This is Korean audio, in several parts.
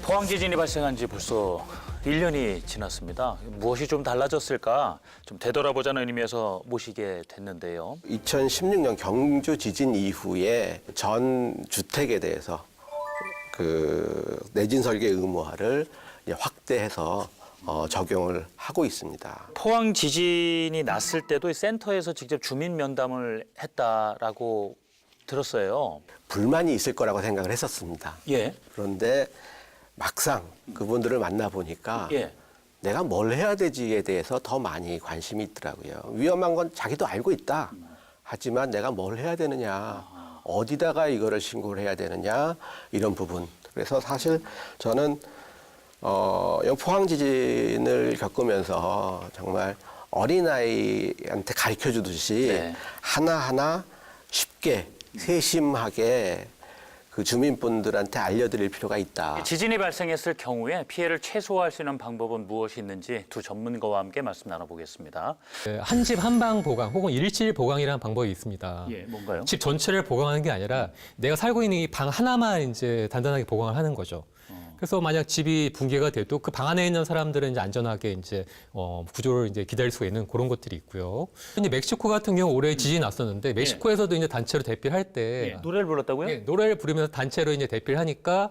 포항 지진이 발생한 지 벌써 1년이 지났습니다. 무엇이 좀 달라졌을까 좀 되돌아보자는 의미에서 모시게 됐는데요. 2016년 경주 지진 이후에 전 주택에 대해서 그 내진 설계 의무화를 이제 확대해서 적용을 하고 있습니다. 포항 지진이 났을 때도 센터에서 직접 주민 면담을 했다라고 들었어요. 불만이 있을 거라고 생각을 했었습니다. 예. 그런데 막상 그분들을 만나보니까 예. 내가 뭘 해야 되지에 대해서 더 많이 관심이 있더라고요. 위험한 건 자기도 알고 있다. 하지만 내가 뭘 해야 되느냐, 어디다가 이거를 신고를 해야 되느냐, 이런 부분. 그래서 사실 저는 포항 지진을 겪으면서 정말 어린아이한테 가르쳐 주듯이 네. 하나하나 쉽게 세심하게 그 주민분들한테 알려드릴 필요가 있다. 지진이 발생했을 경우에 피해를 최소화할 수 있는 방법은 무엇이 있는지 두 전문가와 함께 말씀 나눠보겠습니다. 한 집 한방 보강 혹은 일실 보강이라는 방법이 있습니다. 예, 뭔가요? 집 전체를 보강하는 게 아니라 내가 살고 있는 이 방 하나만 이제 단단하게 보강을 하는 거죠. 그래서 만약 집이 붕괴가 돼도 그 방 안에 있는 사람들은 이제 안전하게 이제 구조를 이제 기다릴 수가 있는 그런 것들이 있고요. 이제 멕시코 같은 경우 올해 지진이 났었는데 멕시코에서도 이제 단체로 대피를 할 때 노래를 불렀다고요? 노래를 부르면서 단체로 이제 대피를 하니까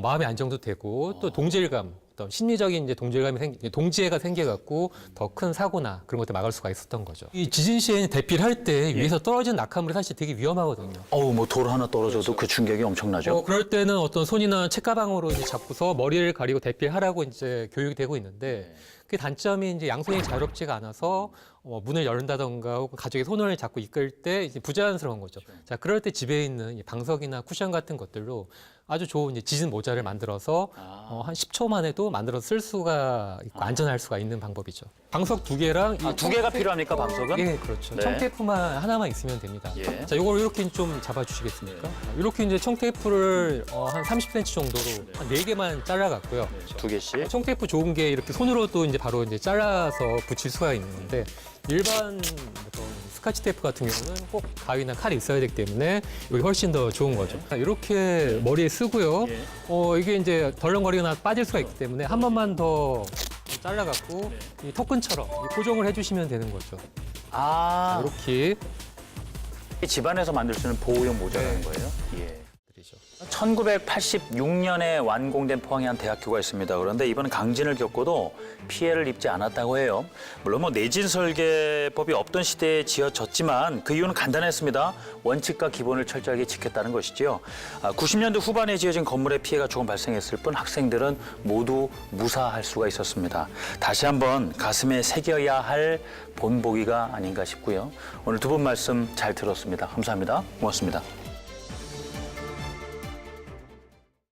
마음의 안정도 되고 또 동질감, 어떤 심리적인 이제 동지애가 생겨갖고 더 큰 사고나 그런 것들 막을 수가 있었던 거죠. 이 지진 시에 대피를 할 때 위에서 떨어진 낙하물이 사실 되게 위험하거든요. 뭐 돌 하나 떨어져도 그 충격이 엄청나죠. 그럴 때는 어떤 손이나 책가방으로 이제 잡고서 머리를 가리고 대피를 하라고 이제 교육이 되고 있는데 그 단점이 이제 양손이 자유롭지가 않아서 문을 열는다던가 혹은 가족의 손을 잡고 이끌 때 이제 부자연스러운 거죠. 자, 그럴 때 집에 있는 이 방석이나 쿠션 같은 것들로 아주 좋은 이제 지진 모자를 만들어서 한 10초만 해도 만들어서 쓸 수가 있고 안전할 수가 있는 방법이죠. 방석 2개랑 두 개가 필요합니까, 방석은? 예, 그렇죠. 네. 청테이프만 하나만 있으면 됩니다. 예. 자, 이걸 이렇게 좀 잡아주시겠습니까? 이렇게 이제 청테이프를 한 30cm 정도로 한 4개만 잘라갔고요. 두 개씩. 청테이프 좋은 게 이렇게 손으로도 이제 바로 이제 잘라서 붙일 수가 있는데 일반 스카치 테이프 같은 경우는 꼭 가위나 칼이 있어야 되기 때문에 이게 훨씬 더 좋은 거죠. 이렇게 머리에 쓰고요. 이게 이제 덜렁거리거나 빠질 수가 있기 때문에 한 번만 더 잘라갖고 이 토큰처럼 고정을 해주시면 되는 거죠. 이렇게 집안에서 만들 수 있는 보호용 모자라는 거예요? 예. 1986년에 완공된 포항에 한 대학교가 있습니다. 그런데 이번 강진을 겪고도 피해를 입지 않았다고 해요. 물론 내진 설계법이 없던 시대에 지어졌지만 그 이유는 간단했습니다. 원칙과 기본을 철저하게 지켰다는 것이지요. 90년대 후반에 지어진 건물에 피해가 조금 발생했을 뿐 학생들은 모두 무사할 수가 있었습니다. 다시 한번 가슴에 새겨야 할 본보기가 아닌가 싶고요. 오늘 두 분 말씀 잘 들었습니다. 감사합니다. 고맙습니다.